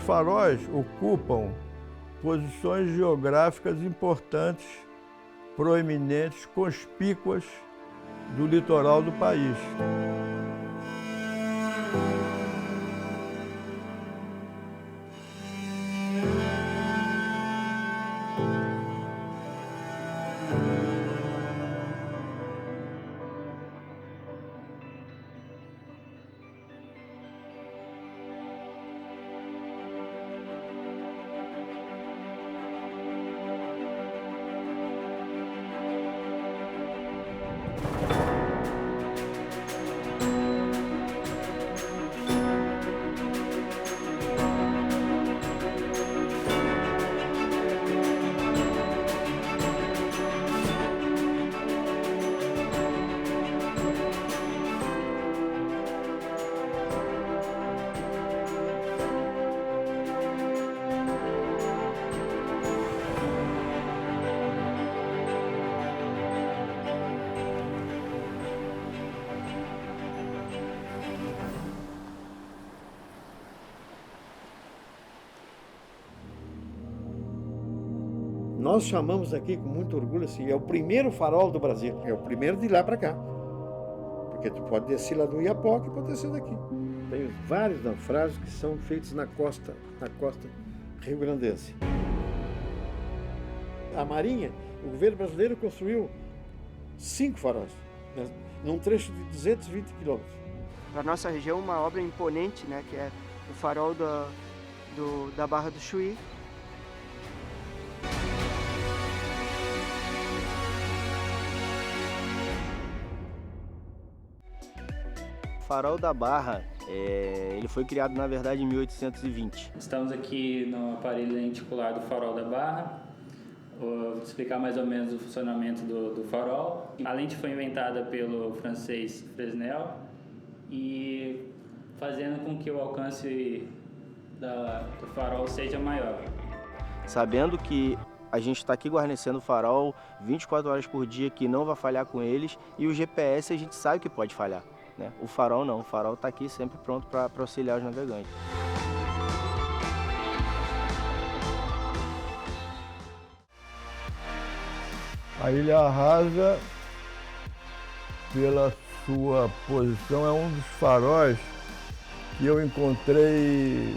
faróis ocupam posições geográficas importantes, proeminentes, conspícuas do litoral do país. Nós chamamos aqui com muito orgulho assim, é o primeiro farol do Brasil. É o primeiro de lá para cá. Porque tu pode descer lá do Iapoque e pode descer daqui. Tem vários naufrágios que são feitos na costa rio-grandense. A Marinha, o governo brasileiro construiu 5 faróis, né, num trecho de 220 quilômetros. Para a nossa região, uma obra imponente, né, que é o farol da Barra do Chuí. Farol da Barra, ele foi criado na verdade em 1820. Estamos aqui no aparelho lenticular do Farol da Barra. Vou explicar mais ou menos o funcionamento do farol. A lente foi inventada pelo francês Fresnel e fazendo com que o alcance do farol seja maior. Sabendo que a gente está aqui guarnecendo o farol 24 horas por dia, que não vai falhar com eles, e o GPS a gente sabe que pode falhar. Né? O farol não, o farol está aqui sempre pronto para auxiliar os navegantes. A Ilha Rasa, pela sua posição, é um dos faróis que eu encontrei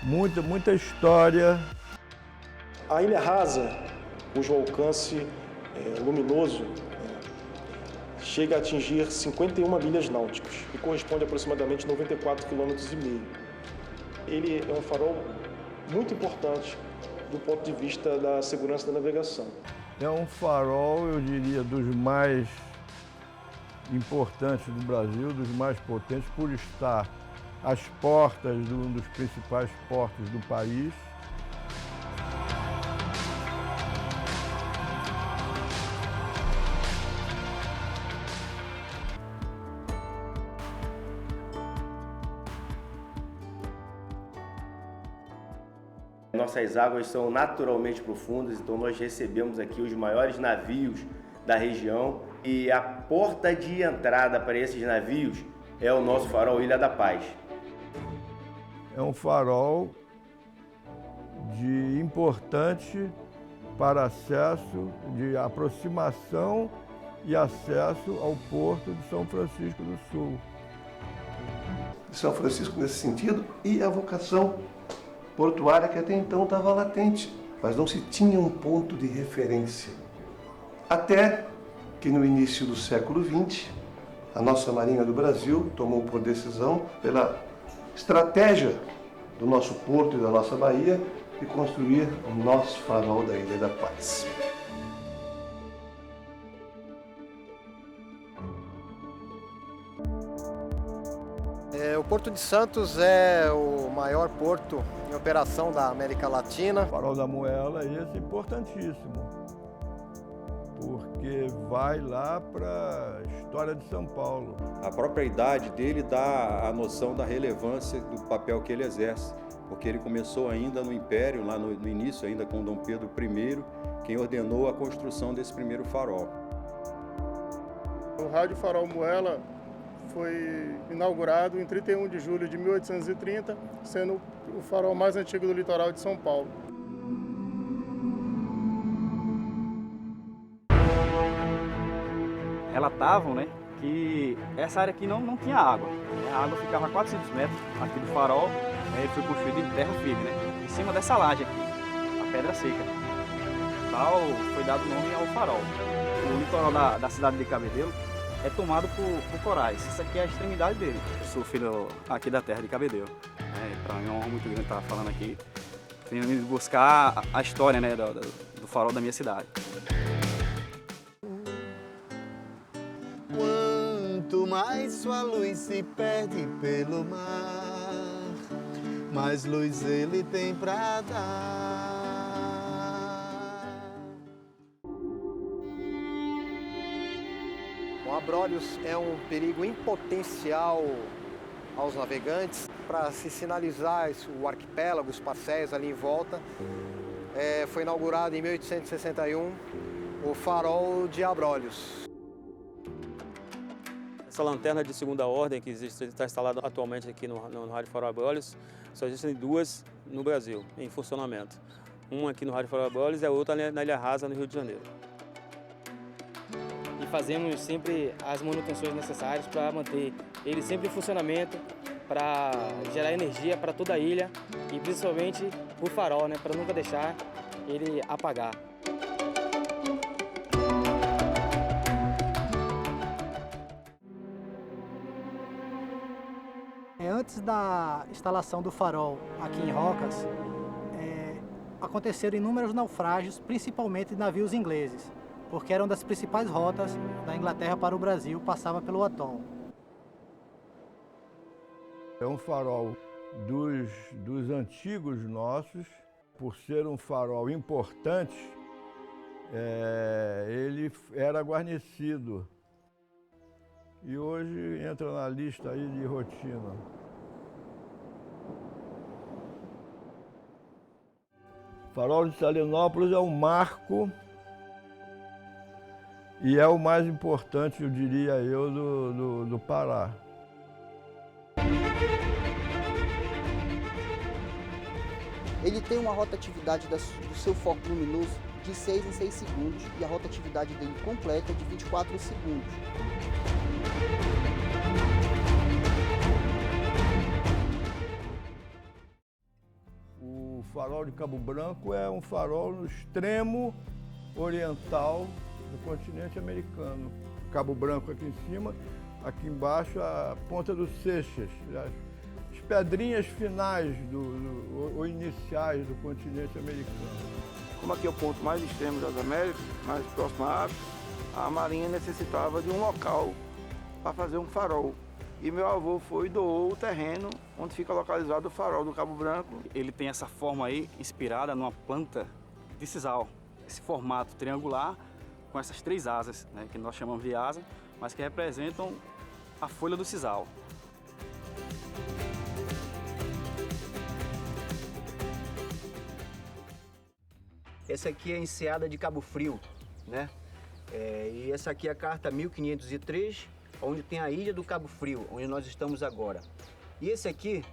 muita história. A Ilha Rasa, cujo alcance luminoso chega a atingir 51 milhas náuticas e corresponde a aproximadamente 94,5 km. Ele é um farol muito importante do ponto de vista da segurança da navegação. É um farol, eu diria, dos mais importantes do Brasil, dos mais potentes, por estar às portas de um dos principais portos do país. Nossas águas são naturalmente profundas, então nós recebemos aqui os maiores navios da região e a porta de entrada para esses navios é o nosso farol Ilha da Paz. É um farol importante para acesso, de aproximação e acesso ao porto de São Francisco do Sul. São Francisco nesse sentido e a vocação portuária que até então estava latente, mas não se tinha um ponto de referência. Até que no início do século XX, a nossa Marinha do Brasil tomou por decisão, pela estratégia do nosso porto e da nossa baía, de construir o nosso farol da Ilha da Paz. O Porto de Santos é o maior porto em operação da América Latina. O farol da Moela é importantíssimo, porque vai lá para a história de São Paulo. A própria idade dele dá a noção da relevância do papel que ele exerce, porque ele começou ainda no Império, lá no início, ainda com Dom Pedro I, quem ordenou a construção desse primeiro farol. O rádio Farol Moela foi inaugurado em 31 de julho de 1830, sendo o farol mais antigo do litoral de São Paulo. Relatavam, né, que essa área aqui não tinha água. A água ficava a 400 metros aqui do farol, ele foi construído em terra firme, né, em cima dessa laje aqui, a pedra seca. Tal foi dado o nome ao farol. O litoral da cidade de Cabedelo é tomado por corais. Isso aqui é a extremidade dele. Eu sou filho aqui da terra de Cabedelo. Para mim é uma honra muito grande estar falando aqui. Venho buscar a história, né, do farol da minha cidade. Quanto mais sua luz se perde pelo mar, mais luz ele tem pra dar. O Abrolhos é um perigo em potencial aos navegantes para se sinalizar o arquipélago, os parcéis ali em volta. Foi inaugurado em 1861 o farol de Abrolhos. Essa lanterna de segunda ordem que está instalada atualmente aqui no Rádio Farol Abrolhos, só existem duas no Brasil em funcionamento. Uma aqui no Rádio Farol Abrolhos e a outra na Ilha Rasa, no Rio de Janeiro. E fazemos sempre as manutenções necessárias para manter ele sempre em funcionamento, para gerar energia para toda a ilha e principalmente o farol, né, para nunca deixar ele apagar. Antes da instalação do farol aqui em Rocas, aconteceram inúmeros naufrágios, principalmente de navios ingleses, porque eram das principais rotas da Inglaterra para o Brasil, passava pelo atol. É um farol dos antigos nossos, por ser um farol importante, ele era guarnecido. E hoje entra na lista aí de rotina. O farol de Salinópolis é um marco e é o mais importante, eu diria eu, do Pará. Ele tem uma rotatividade do seu foco luminoso de 6 em 6 segundos e a rotatividade dele completa é de 24 segundos. O farol de Cabo Branco é um farol no extremo oriental do continente americano. Cabo Branco aqui em cima, aqui embaixo a Ponta dos Seixas, as pedrinhas finais ou iniciais do continente americano. Como aqui é o ponto mais extremo das Américas, mais próximo à África, a Marinha necessitava de um local para fazer um farol. E meu avô foi e doou o terreno onde fica localizado o farol do Cabo Branco. Ele tem essa forma aí inspirada numa planta de sisal. Esse formato triangular com essas 3 asas, né, que nós chamamos de asa, mas que representam a folha do sisal. Essa aqui é a enseada de Cabo Frio, né? E essa aqui é a carta 1503, onde tem a ilha do Cabo Frio, onde nós estamos agora. E esse aqui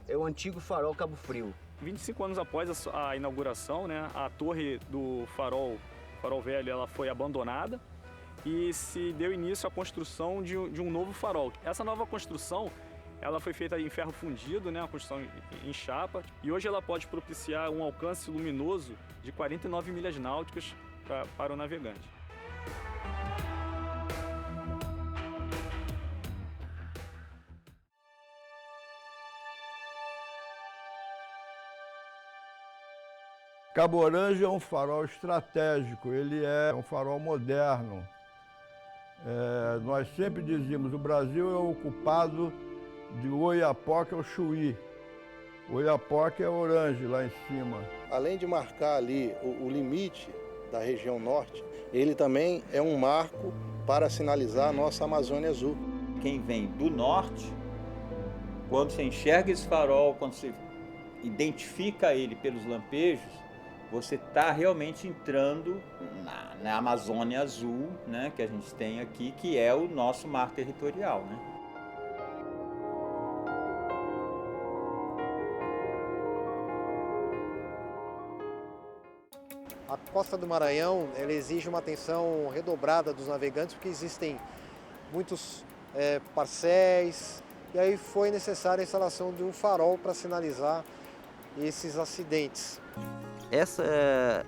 é o antigo farol Cabo Frio. 25 anos após a inauguração, né, a torre do farol velho, ela foi abandonada e se deu início à construção de um novo farol. Essa nova construção, ela foi feita em ferro fundido, né, uma construção em chapa, e hoje ela pode propiciar um alcance luminoso de 49 milhas náuticas para o navegante. Cabo Orange é um farol estratégico, ele é um farol moderno. Nós sempre dizíamos, o Brasil é ocupado de Oiapoque ao Chuí. Oiapoque é Orange, lá em cima. Além de marcar ali o limite da região norte, ele também é um marco para sinalizar a nossa Amazônia Azul. Quem vem do norte, quando você enxerga esse farol, quando você identifica ele pelos lampejos, você está realmente entrando na Amazônia Azul, né, que a gente tem aqui, que é o nosso mar territorial, né? A costa do Maranhão ela exige uma atenção redobrada dos navegantes, porque existem muitos parcéis, e aí foi necessária a instalação de um farol para sinalizar esses acidentes. Essa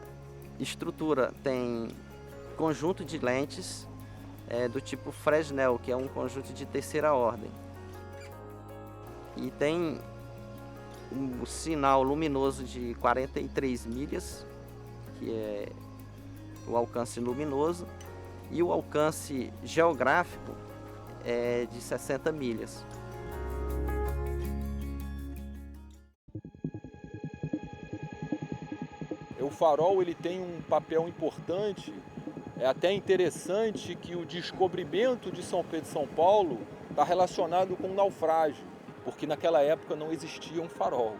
estrutura tem conjunto de lentes do tipo Fresnel, que é um conjunto de terceira ordem. E tem um sinal luminoso de 43 milhas, que é o alcance luminoso, e o alcance geográfico é de 60 milhas. O farol ele tem um papel importante, é até interessante que o descobrimento de São Pedro e São Paulo está relacionado com o naufrágio, porque naquela época não existia um farol.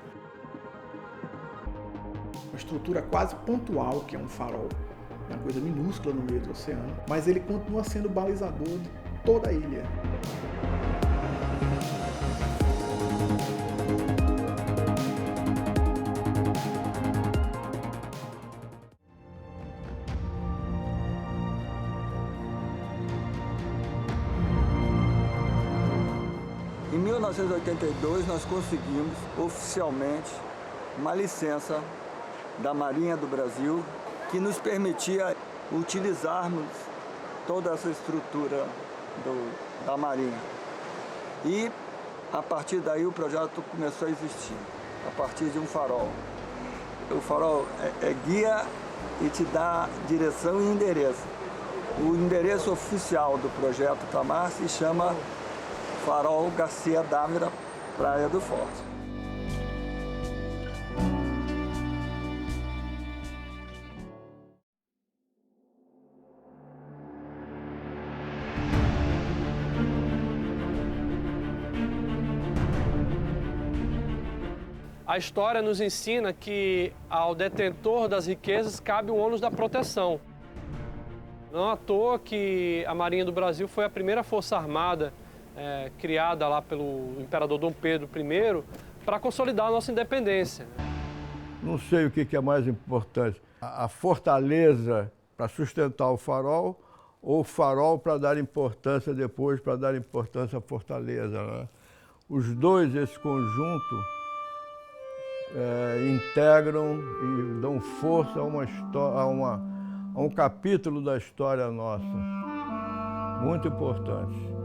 Uma estrutura quase pontual que é um farol, uma coisa minúscula no meio do oceano, mas ele continua sendo balizador de toda a ilha. Em 1982, nós conseguimos oficialmente uma licença da Marinha do Brasil que nos permitia utilizarmos toda essa estrutura da Marinha. E, a partir daí, o projeto começou a existir, a partir de um farol. O farol é guia e te dá direção e endereço. O endereço oficial do projeto Tamar se chama Farol Garcia Dávila, Praia do Forte. A história nos ensina que ao detentor das riquezas cabe o ônus da proteção. Não à toa que a Marinha do Brasil foi a primeira força armada criada lá pelo imperador Dom Pedro I para consolidar a nossa independência. Não sei o que é mais importante, a fortaleza para sustentar o farol ou o farol para dar importância depois, para dar importância à fortaleza, né? Os dois, esse conjunto, integram e dão força a um capítulo da história nossa, muito importante.